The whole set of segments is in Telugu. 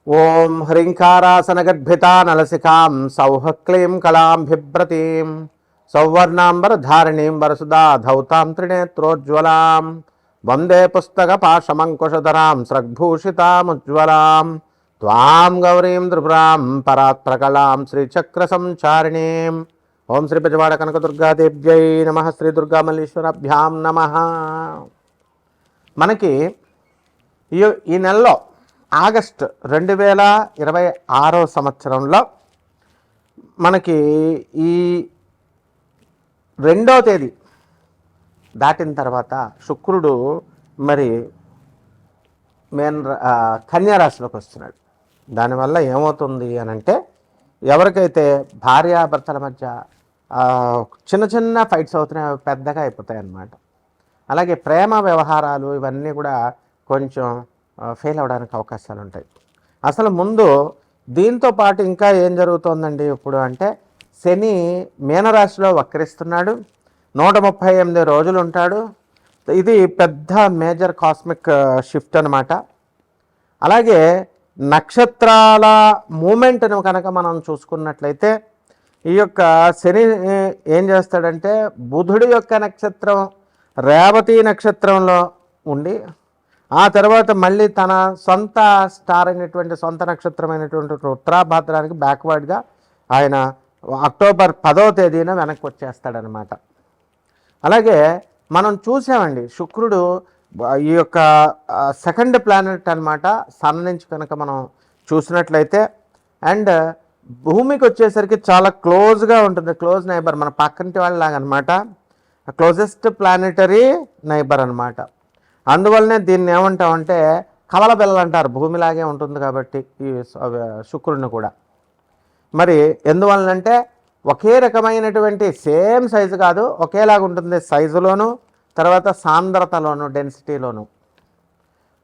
ఓం హ్రీంకారాసనగద్భితా నలసికాం సౌహక్లీం కళాం బిభ్రతీం సౌవర్ణాంబరధారిణీం వరసుదా ధౌతాం త్రినేత్రోజ్వలాం వందే పుస్తకపాశమంకుశధరాం స్రగ్భూషితాముజ్వలాం త్వాం గౌరీం త్రిపురాం పరాత్ప్రకళాం శ్రీచక్రసంచారిణీం. ఓం శ్రీ బెజవాడ కనకదుర్గాదేవ్యై నమః. శ్రీ దుర్గామల్లీశ్వరాభ్యాం నమః. మనకి ఈ నెలలో ఆగస్టు 2026 సంవత్సరంలో మనకి ఈ 2వ తేదీ దాటిన తర్వాత శుక్రుడు మరి కన్యారాశిలోకి వస్తున్నాడు. దానివల్ల ఏమవుతుంది అని అంటే, ఎవరికైతే భార్యాభర్తల మధ్య చిన్న చిన్న ఫైట్స్ అవుతున్నాయి, అవి పెద్దగా అయిపోతాయి అన్నమాట. అలాగే ప్రేమ వ్యవహారాలు ఇవన్నీ కూడా కొంచెం ఫెయిల్ అవడానికి అవకాశాలు ఉంటాయి. అసలు ముందు దీంతో పాటు ఇంకా ఏం జరుగుతోందండి ఇప్పుడు అంటే, శని మీనరాశిలో వక్రిస్తున్నాడు. 138 రోజులు ఉంటాడు. ఇది పెద్ద మేజర్ కాస్మిక్ షిఫ్ట్ అనమాట. అలాగే నక్షత్రాల మూమెంట్ను కనుక మనం చూసుకున్నట్లయితే, ఈ యొక్క శని ఏం చేస్తాడంటే, బుధుడి యొక్క నక్షత్రం రేవతి నక్షత్రంలో ఉండి, ఆ తర్వాత మళ్ళీ తన సొంత స్టార్ అయినటువంటి సొంత నక్షత్రమైనటువంటి ఉత్తరాభాద్రానికి బ్యాక్వర్డ్గా ఆయన అక్టోబర్ 10వ తేదీన వెనక్కి వచ్చేస్తాడనమాట. అలాగే మనం చూసామండి, శుక్రుడు ఈ యొక్క సెకండ్ ప్లానెట్ అనమాట, సన్ నుంచి కనుక మనం చూసినట్లయితే. అండ్ భూమికి వచ్చేసరికి చాలా క్లోజ్గా ఉంటుంది, క్లోజ్ నైబర్, మన పక్కంటి వాళ్ళలాగా అనమాట, క్లోజెస్ట్ ప్లానెటరీ నైబర్ అనమాట. అందువల్లనే దీన్ని ఏమంటామంటే కవల బిల్లలు అంటారు, భూమిలాగే ఉంటుంది కాబట్టి ఈ శుక్రుడిని కూడా. మరి ఎందువలనంటే ఒకే రకమైనటువంటి సేమ్ సైజు కాదు, ఒకేలాగా ఉంటుంది సైజులోను, తర్వాత సాంద్రతలోను, డెన్సిటీలోను.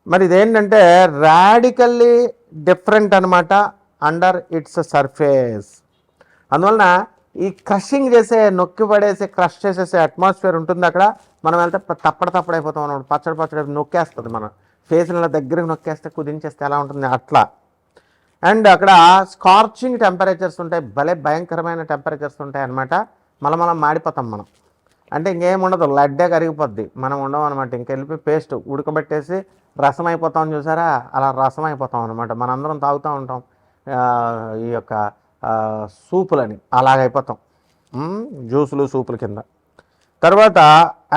మరి ఇదేంటంటే రాడికల్లీ డిఫరెంట్ అనమాట అండర్ ఇట్స్ సర్ఫేస్. అందువలన ఈ క్రషింగ్ చేసే, నొక్కి పడేసి క్రష్ చేసేసే అట్మాస్ఫియర్ ఉంటుంది అక్కడ. మనం వెళ్తే తప్పడైపోతాం అన్నమాట, పచ్చడి నొక్కేస్తుంది, మన ఫేస్ల దగ్గరకు నొక్కేస్తే కుదించేస్తే ఎలా ఉంటుంది అట్లా. అండ్ అక్కడ స్కార్చింగ్ టెంపరేచర్స్ ఉంటాయి, భలే భయంకరమైన టెంపరేచర్స్ ఉంటాయి అన్నమాట. మనం మాడిపోతాం మనం, అంటే ఇంకేం ఉండదు, లడ్డే కరిగిపోద్ది, మనం ఉండవు అనమాట. ఇంకెళ్ళిపోయి పేస్ట్ ఉడకబెట్టేసి రసం అయిపోతాం చూసారా, అలా రసం అయిపోతాం అనమాట. మనందరం తాగుతూ ఉంటాం ఈ యొక్క సూపులని, అలాగైపోతాం, జ్యూసులు సూపుల కింద. తర్వాత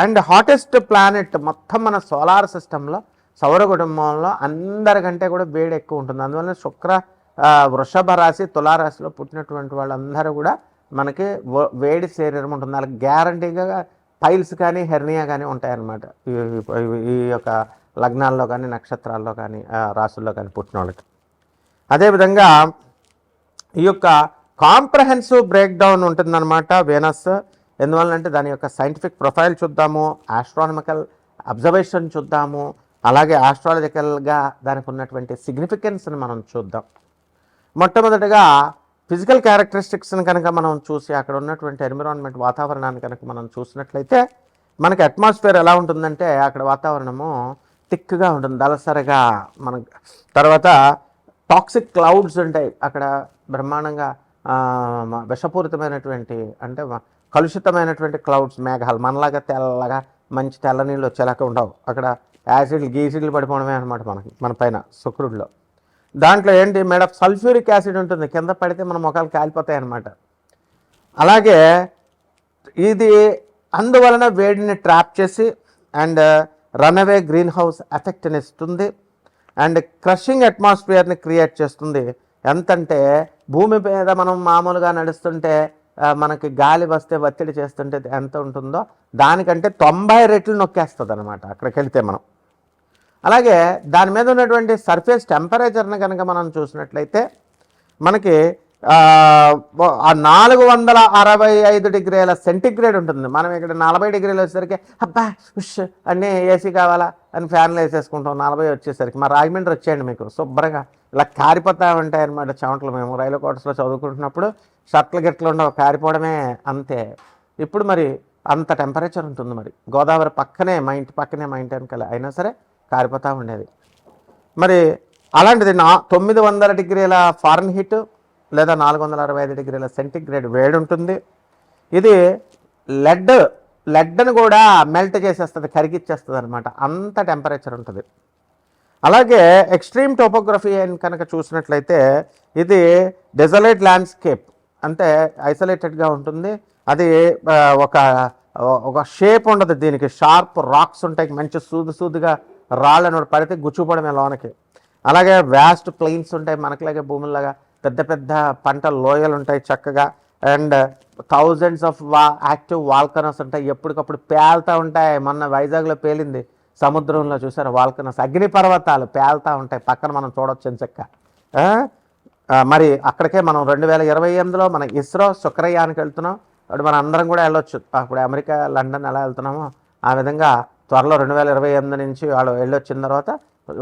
అండ్ హాటెస్ట్ ప్లానెట్ మొత్తం మన సోలార్ సిస్టంలో, సౌర కుటుంబంలో అందరికంటే కూడా వేడి ఎక్కువ ఉంటుంది. అందువల్ల వృషభ రాశి, తులారాశిలో పుట్టినటువంటి వాళ్ళందరూ కూడా మనకి వేడి శరీరం ఉంటుంది. వాళ్ళకి గ్యారంటీగా పైల్స్ కానీ హెర్నియా కానీ ఉంటాయన్నమాట, ఈ యొక్క లగ్నాల్లో కానీ నక్షత్రాల్లో కానీ రాశుల్లో కానీ పుట్టిన వాళ్ళకి. అదేవిధంగా ఈ యొక్క కాంప్రహెన్సివ్ బ్రేక్ డౌన్ ఉంటుందన్నమాట వీనస్. ఎందువల్లంటే దాని యొక్క సైంటిఫిక్ ప్రొఫైల్ చూద్దాము, ఆస్ట్రానమికల్ అబ్జర్వేషన్ చూద్దాము, అలాగే ఆస్ట్రాలజికల్గా దానికి ఉన్నటువంటి సిగ్నిఫికెన్స్ని మనం చూద్దాం. మొట్టమొదటిగా ఫిజికల్ క్యారెక్టరిస్టిక్స్ని కనుక మనం చూసి, అక్కడ ఉన్నటువంటి ఎన్విరాన్మెంట్ వాతావరణాన్ని కనుక మనం చూసినట్లయితే, మనకి అట్మాస్ఫియర్ ఎలా ఉంటుందంటే, అక్కడ వాతావరణము థిక్గా ఉంటుంది, దళసరిగా. మన తర్వాత టాక్సిక్ క్లౌడ్స్ ఉంటాయి అక్కడ, బ్రహ్మాండంగా విషపూరితమైనటువంటి అంటే కలుషితమైనటువంటి క్లౌడ్స్, మేఘాలు. మనలాగా తెల్లగా మంచి తెల్ల నీళ్ళు వచ్చేలాగా ఉండవు అక్కడ, గీసిడ్లు పడిపోవడమే అనమాట మన పైన శుక్రుడిలో. దాంట్లో ఏంటి, మేడ్ ఆఫ్ సల్ఫ్యూరిక్ యాసిడ్ ఉంటుంది, కింద పడితే మన ముఖాలు కాలిపోతాయి అన్నమాట. అలాగే ఇది అందువలన వేడిని ట్రాప్ చేసి అండ్ రన్అవే గ్రీన్ హౌస్ ఎఫెక్ట్ని ఇస్తుంది అండ్ క్రషింగ్ అట్మాస్ఫియర్ని క్రియేట్ చేస్తుంది. ఎంతంటే భూమి మీద మనం మామూలుగా నడుస్తుంటే మనకి గాలి వస్తే ఒత్తిడి చేస్తుంటే ఎంత ఉంటుందో దానికంటే 90 రెట్లు నొక్కేస్తుంది అనమాట అక్కడికి వెళ్తే మనం. అలాగే దాని మీద ఉన్నటువంటి సర్ఫేస్ టెంపరేచర్ని కనుక మనం చూసినట్లయితే, మనకి 465 డిగ్రీల సెంటిగ్రేడ్ ఉంటుంది. మనం ఇక్కడ 40 డిగ్రీలు వచ్చేసరికి అబ్బా ఉష్ అన్నీ ఏసీ కావాలా అని ఫ్యాన్లు వేసేసుకుంటాం. 40 వచ్చేసరికి మా రాజమండ్రి వచ్చేయండి, మీకు శుభ్రంగా ఇలా కారిపోతూ ఉంటాయి అన్నమాట చెమటలు. మేము రైలు కోటర్స్లో చదువుకుంటున్నప్పుడు షర్ట్లు గిట్లు ఉండవు, కారిపోవడమే అంతే. ఇప్పుడు మరి అంత టెంపరేచర్ ఉంటుంది. మరి గోదావరి పక్కనే, మా ఇంటి పక్కనే, మా ఇంటి వెనకాల, అయినా సరే కారిపోతూ ఉండేది. మరి అలాంటిది 900 డిగ్రీల ఫారెన్హీట్ లేదా 465 డిగ్రీల సెంటిగ్రేడ్ వేడి ఉంటుంది. ఇది లెడ్ని కూడా మెల్ట్ చేసేస్తుంది, కరిగిచ్చేస్తుంది అనమాట, అంత టెంపరేచర్ ఉంటుంది. అలాగే ఎక్స్ట్రీమ్ టోపోగ్రఫీ అని కనుక చూసినట్లయితే ఇది డెజలేట్ ల్యాండ్స్కేప్, అంటే ఐసోలేటెడ్గా ఉంటుంది. అది ఒక ఒక షేప్ ఉండదు, దీనికి షార్ప్ రాక్స్ ఉంటాయి, మంచి సూదుగా రాళ్ళను పడితే గుచ్చుపడమే లోనకి. అలాగే వ్యాస్ట్ ప్లెయిన్స్ ఉంటాయి, మనకులాగే భూముల్లాగా పెద్ద పెద్ద పంట లోయలు ఉంటాయి చక్కగా. And thousands of active volcanoes ఉంటాయి, ఎప్పటికప్పుడు పేలుతూ ఉంటాయి. మొన్న వైజాగ్లో పేలింది సముద్రంలో, చూసారు వాల్కనోస్, అగ్నిపర్వతాలు పేలుతూ ఉంటాయి, పక్కన మనం చూడొచ్చు ఎంచక్క. మరి అక్కడికే మనం 2028లో మన ఇస్రో శుక్రయానికి వెళ్తున్నాం. అప్పుడు మన అందరం కూడా వెళ్ళొచ్చు. అప్పుడు అమెరికా, లండన్ ఎలా వెళ్తున్నామో ఆ విధంగా త్వరలో 2028 నుంచి వాళ్ళు వెళ్ళొచ్చిన తర్వాత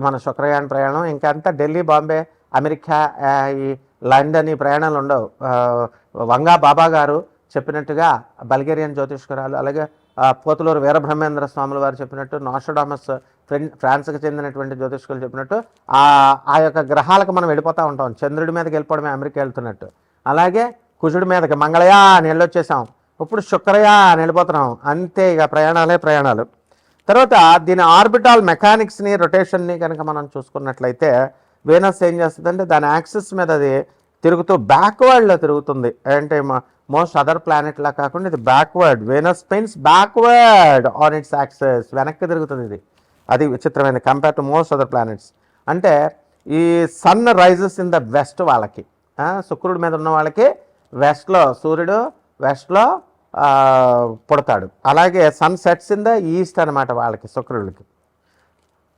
మన శుక్రయాన్ ప్రయాణం. ఇంకా అంతా ఢిల్లీ, బాంబే, అమెరికా, ఈ లండన్ ఈ ప్రయాణాలు ఉండవు. వంగా బాబా గారు చెప్పినట్టుగా బల్గేరియన్ జ్యోతిష్కరాలు, అలాగే పోతులూరు వీరబ్రహ్మేంద్ర స్వాముల వారు చెప్పినట్టు, నోస్ట్రడామస్ ఫ్రాన్స్కి చెందినటువంటి జ్యోతిష్కులు చెప్పినట్టు ఆ యొక్క గ్రహాలకు మనం వెళ్ళిపోతూ ఉంటాం. చంద్రుడి మీదకి వెళ్ళిపోవడమే అమెరికా వెళ్తున్నట్టు. అలాగే కుజుడి మీదకి మంగళయా అని వెళ్ళొచ్చేసాం, ఇప్పుడు శుక్రయా అని వెళ్ళిపోతున్నాం. అంతే, ఇక ప్రయాణాలు. తర్వాత దీని ఆర్బిటాల్ మెకానిక్స్ని, రొటేషన్ని కనుక మనం చూసుకున్నట్లయితే వీనస్ ఏం చేస్తుందంటే దాని యాక్సిస్ మీద అది తిరుగుతూ బ్యాక్వర్డ్లో తిరుగుతుంది. అంటే మోస్ట్ అదర్ ప్లానెట్లా కాకుండా ఇది backward. Venus spins backward on its axis, వెనక్కి తిరుగుతుంది ఇది. అది విచిత్రమైనది compare to most other planets. అంటే ఈ sun rises in the west వాళ్ళకి, శుక్రుడి మీద ఉన్న వాళ్ళకి వెస్ట్లో, సూర్యుడు వెస్ట్లో పుడతాడు. అలాగే sun sets in the east అనమాట వాళ్ళకి, శుక్రుడికి.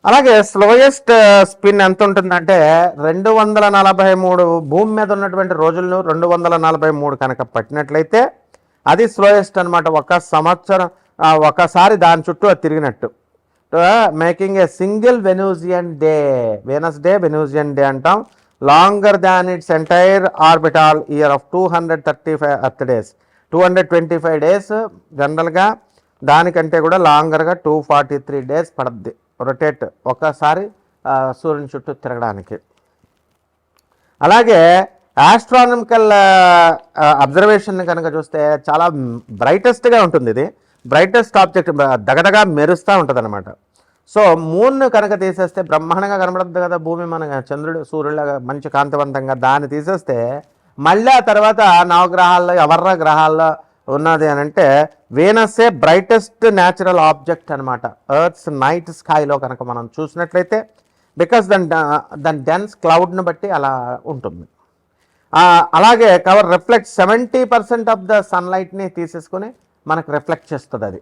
అలాగే స్లోయెస్ట్ స్పిన్ ఎంత ఉంటుందంటే 243 భూమి మీద ఉన్నటువంటి రోజులను 243 కనుక పట్టినట్లయితే అది స్లోయెస్ట్ అనమాట. ఒక సంవత్సరం ఒకసారి దాని చుట్టూ అది తిరిగినట్టు. Making a single Venusian day, Venus day Venusian day అంటాం. Longer than its entire orbital year of 235 earth days. 225 days జనరల్గా, దానికంటే కూడా లాంగర్గా 243 డేస్ పడుద్ది రొటేట్ ఒకసారి సూర్యుని చుట్టూ తిరగడానికి. అలాగే ఆస్ట్రానమికల్ అబ్జర్వేషన్ కనుక చూస్తే చాలా బ్రైటెస్ట్గా ఉంటుంది. ఇది బ్రైటెస్ట్ ఆబ్జెక్ట్, దగదగా మెరుస్తూ ఉంటుంది అనమాట. సో మూన్ను కనుక తీసేస్తే బ్రహ్మాండంగా కనబడుతుంది కదా భూమి, మన చంద్రుడు సూర్యుడులాగా మంచి కాంతివంతంగా. దాన్ని తీసేస్తే మళ్ళీ ఆ తర్వాత నవగ్రహాల్లో ఎవర్ర గ్రహాల్లో ఉన్నది అని అంటే వీనస్సే బ్రైటెస్ట్ న్యాచురల్ ఆబ్జెక్ట్ అనమాట ఎర్త్స్ నైట్ స్కైలో కనుక మనం చూసినట్లయితే. బికాస్ దాని డెన్స్ క్లౌడ్ను బట్టి అలా ఉంటుంది. అలాగే కవర్ రిఫ్లెక్ట్ 70% ఆఫ్ ద సన్లైట్ని తీసేసుకొని మనకు రిఫ్లెక్ట్ చేస్తుంది అది.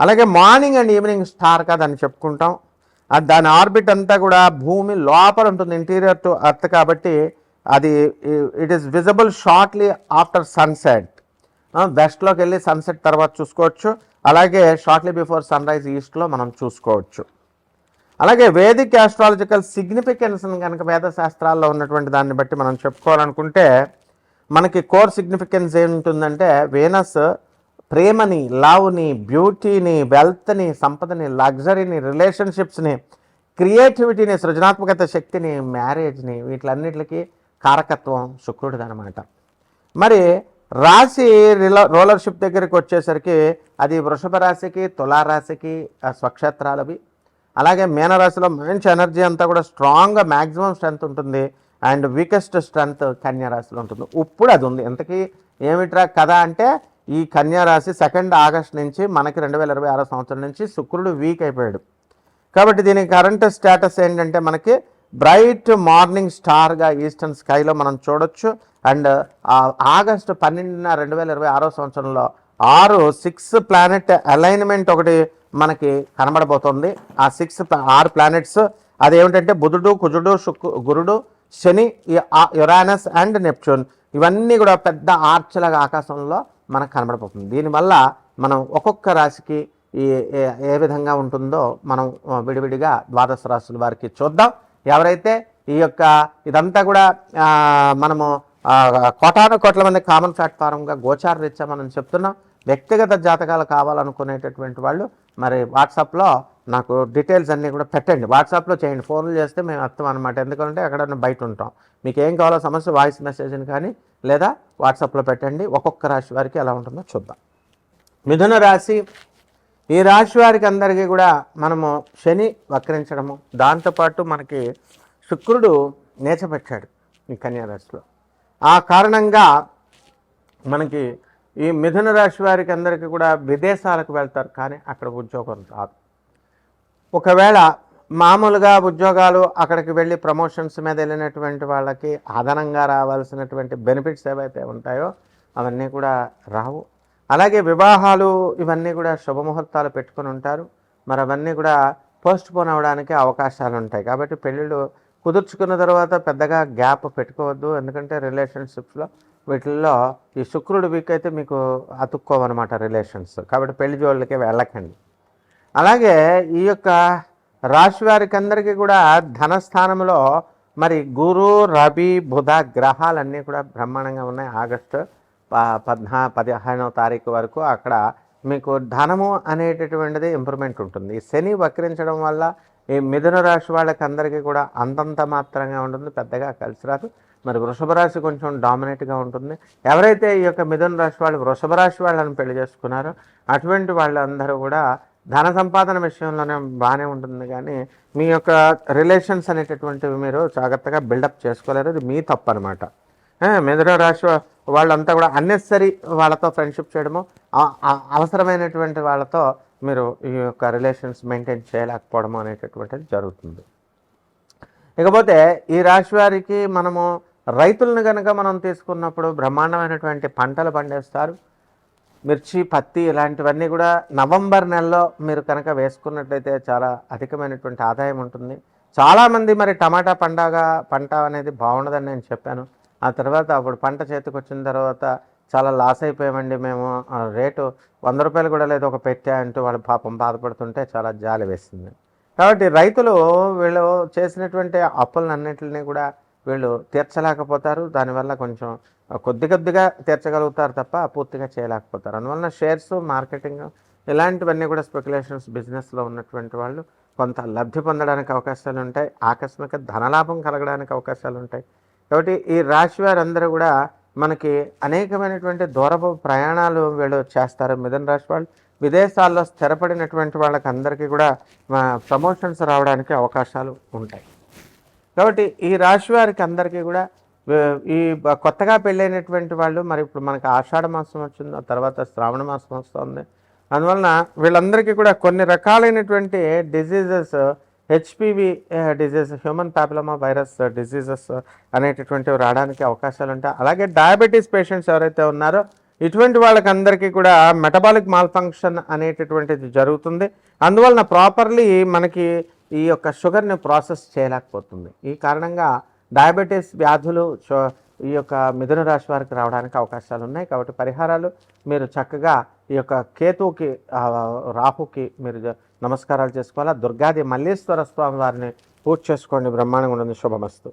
అలాగే మార్నింగ్ అండ్ ఈవినింగ్ స్టార్గా దాన్ని చెప్పుకుంటాం. దాని ఆర్బిట్ అంతా కూడా భూమి లోపల ఉంటుంది, ఇంటీరియర్ టు ఎర్త్ కాబట్టి అది it is visible shortly after sunset. వెస్ట్లోకి వెళ్ళి సన్సెట్ తర్వాత చూసుకోవచ్చు. అలాగే షార్ట్లీ బిఫోర్ సన్ రైజ్ ఈస్ట్లో మనం చూసుకోవచ్చు. అలాగే వేదిక్ ఆస్ట్రాలజికల్ సిగ్నిఫికెన్స్ని కనుక వేదశాస్త్రాల్లో ఉన్నటువంటి దాన్ని బట్టి మనం చెప్పుకోవాలనుకుంటే మనకి కోర్ సిగ్నిఫికెన్స్ ఏముంటుందంటే వీనస్ ప్రేమని, లవ్ని, బ్యూటీని, వెల్త్ని, సంపదని, లగ్జరీని, రిలేషన్షిప్స్ని, క్రియేటివిటీని, సృజనాత్మకత శక్తిని, మ్యారేజ్ని, వీటిలన్నిటికీ కారకత్వం శుక్రుడిది అనమాట. మరి రాశి రోలర్షిప్ దగ్గరికి వచ్చేసరికి అది వృషభ రాశికి, తులారాశికి స్వక్షేత్రాలవి. అలాగే మీనరాశిలో మంచి ఎనర్జీ అంతా కూడా స్ట్రాంగ్గా మ్యాక్సిమం స్ట్రెంత్ ఉంటుంది. అండ్ వీకెస్ట్ స్ట్రెంత్ కన్యారాశిలో ఉంటుంది. ఇప్పుడు అది ఉంది. ఇంతకీ ఏమిట్రా కదా అంటే ఈ కన్యారాశి 2 ఆగస్ట్ నుంచి మనకి 2026 సంవత్సరం నుంచి శుక్రుడు వీక్ అయిపోయాడు. కాబట్టి దీని కరెంట్ స్టేటస్ ఏంటంటే మనకి బ్రైట్ మార్నింగ్ స్టార్గా ఈస్టర్న్ స్కైలో మనం చూడొచ్చు. అండ్ ఆగస్టు 12న 2026 సంవత్సరంలో 6 ప్లానెట్ అలైన్మెంట్ ఒకటి మనకి కనబడబోతుంది. ఆ 6 ప్లానెట్స్ అదేమిటంటే బుధుడు, కుజుడు, గురుడు, శని, యురానస్ అండ్ నెప్ట్యూన్. ఇవన్నీ కూడా పెద్ద ఆర్చ్లాగా ఆకాశంలో మనకు కనబడబోతుంది. దీనివల్ల మనం ఒక్కొక్క రాశికి ఏ విధంగా ఉంటుందో మనం విడివిడిగా ద్వాదశ రాశుల వారికి చూద్దాం. ఎవరైతే ఈ యొక్క ఇదంతా కూడా మనము కోటాను మంది కామన్ ప్లాట్ఫారంగా గోచార రీత్యా మనం చెప్తున్నాం. వ్యక్తిగత జాతకాలు కావాలనుకునేటటువంటి వాళ్ళు మరి వాట్సాప్లో నాకు డీటెయిల్స్ అన్నీ కూడా పెట్టండి, వాట్సాప్లో చేయండి, ఫోన్లు చేస్తే మేము అర్థం అనమాట. ఎందుకంటే అక్కడ బయట ఉంటాం. మీకు ఏం కావాలో సమస్య వాయిస్ మెసేజ్ని కానీ లేదా వాట్సాప్లో పెట్టండి. ఒక్కొక్క రాశి వారికి ఎలా ఉంటుందో చూద్దాం. మిథున రాశి, ఈ రాశి వారికి అందరికీ కూడా మనము శని వక్రించడము, దాంతోపాటు మనకి శుక్రుడు నేచపెట్టాడు ఈ కన్యారాశిలో. ఆ కారణంగా మనకి ఈ మిథున రాశి వారికి అందరికీ కూడా విదేశాలకు వెళ్తారు, కానీ అక్కడ ఉద్యోగం రాదు. ఒకవేళ మామూలుగా ఉద్యోగాలు అక్కడికి వెళ్ళి ప్రమోషన్స్ మీద వెళ్ళినటువంటి వాళ్ళకి అదనంగా రావాల్సినటువంటి బెనిఫిట్స్ ఏవైతే ఉంటాయో అవన్నీ కూడా రావు. అలాగే వివాహాలు ఇవన్నీ కూడా శుభముహూర్తాలు పెట్టుకొని ఉంటారు, మరి అవన్నీ కూడా పోస్ట్ పోన్ అవ్వడానికి అవకాశాలు ఉంటాయి. కాబట్టి పెళ్ళిళ్ళు కుదుర్చుకున్న తర్వాత పెద్దగా గ్యాప్ పెట్టుకోవద్దు, ఎందుకంటే రిలేషన్షిప్స్లో వీటిల్లో ఈ శుక్రుడు వీక్ అయితే మీకు అతుక్కోవన్నమాట రిలేషన్స్. కాబట్టి పెళ్లి జోళ్ళకి వెళ్ళకండి. అలాగే ఈ యొక్క రాశి వారికి అందరికీ కూడా ధనస్థానంలో మరి గురు, రవి, బుధ గ్రహాలన్నీ కూడా బ్రహ్మాండంగా ఉన్నాయి. ఆగస్టు 15వ తారీఖు వరకు అక్కడ మీకు ధనము అనేటటువంటిది ఇంప్రూవ్మెంట్ ఉంటుంది. శని వక్రించడం వల్ల ఈ మిథున రాశి వాళ్ళకి అందరికీ కూడా అంతంత మాత్రంగా ఉంటుంది, పెద్దగా కలిసి రాదు. మరి వృషభ రాశి కొంచెం డామినేట్గా ఉంటుంది. ఎవరైతే ఈ యొక్క మిథున రాశి వాళ్ళు వృషభ రాశి వాళ్ళని పెళ్లి చేసుకున్నారో అటువంటి వాళ్ళందరూ కూడా ధన సంపాదన విషయంలోనే బాగానే ఉంటుంది, కానీ మీ యొక్క రిలేషన్స్ అనేటటువంటివి మీరు జాగ్రత్తగా బిల్డప్ చేసుకోలేరు. ఇది మీ తప్పు అనమాట. మిథున రాశి వాళ్ళంతా కూడా అన్నెసరీ వాళ్ళతో ఫ్రెండ్షిప్ చేయడము, అవసరమైనటువంటి వాళ్ళతో మీరు ఈ యొక్క రిలేషన్స్ మెయింటైన్ చేయలేకపోవడము అనేటటువంటిది జరుగుతుంది. ఇకపోతే ఈ రాశి వారికి మనము రైతులను కనుక మనం తీసుకున్నప్పుడు బ్రహ్మాండమైనటువంటి పంటలు పండిస్తారు. మిర్చి, పత్తి ఇలాంటివన్నీ కూడా నవంబర్ నెలలో మీరు కనుక వేసుకున్నట్లయితే చాలా అధికమైనటువంటి ఆదాయం ఉంటుంది. చాలామంది మరి టమాటా పంట అనేది బాగుండదని నేను చెప్పాను. ఆ తర్వాత అప్పుడు పంట చేతికి వచ్చిన తర్వాత చాలా లాస్ అయిపోయామండి మేము, రేటు 100 రూపాయలు కూడా లేదు ఒక పెట్టే అంటూ వాళ్ళు పాపం బాధపడుతుంటే చాలా జాలి వేస్తుంది. కాబట్టి రైతులు వీళ్ళు చేసినటువంటి అప్పులన్నింటినీ కూడా వీళ్ళు తీర్చలేకపోతారు. దానివల్ల కొంచెం కొద్దిగా తీర్చగలుగుతారు తప్ప పూర్తిగా చేయలేకపోతారు. అందువలన షేర్స్, మార్కెటింగ్ ఇలాంటివన్నీ కూడా స్పెక్యులేషన్స్ బిజినెస్లో ఉన్నటువంటి వాళ్ళు కొంత లబ్ధి పొందడానికి అవకాశాలు ఉంటాయి, ఆకస్మిక ధనలాభం కలగడానికి అవకాశాలు ఉంటాయి. కాబట్టి ఈ రాశి వారందరూ కూడా మనకి అనేకమైనటువంటి దూరపు ప్రయాణాలు వీళ్ళు చేస్తారు. మిథున రాశి వాళ్ళు విదేశాల్లో స్థిరపడినటువంటి వాళ్ళకి అందరికీ కూడా ప్రమోషన్స్ రావడానికి అవకాశాలు ఉంటాయి. కాబట్టి ఈ రాశి వారికి అందరికీ కూడా ఈ కొత్తగా పెళ్ళైనటువంటి వాళ్ళు, మరి ఇప్పుడు మనకి ఆషాఢ మాసం వచ్చింది, ఆ తర్వాత శ్రావణ మాసం వస్తుంది. అందువలన వీళ్ళందరికీ కూడా కొన్ని రకాలైనటువంటి diseases, HPV disease, human papilloma virus diseases అనేటటువంటివి రావడానికి అవకాశాలు ఉంటాయి. అలాగే డయాబెటీస్ పేషెంట్స్ ఎవరైతే ఉన్నారో ఇటువంటి వాళ్ళకి అందరికీ కూడా మెటబాలిక్ మాల్ఫంక్షన్ అనేటటువంటిది జరుగుతుంది. అందువలన ప్రాపర్లీ మనకి ఈ యొక్క షుగర్ని ప్రాసెస్ చేయలేకపోతుంది. ఈ కారణంగా డయాబెటీస్ వ్యాధులు ఈ యొక్క మిథున రాశి వారికి రావడానికి అవకాశాలు ఉన్నాయి. కాబట్టి పరిహారాలు మీరు చక్కగా ఈ యొక్క కేతువుకి, రాహుకి మీరు నమస్కారాలు చేసుకోవాలా. దుర్గాది మల్లేశ్వర స్వామి వారిని పూజ చేసుకోండి, బ్రహ్మాండంగా ఉంటుంది. శుభమస్తు.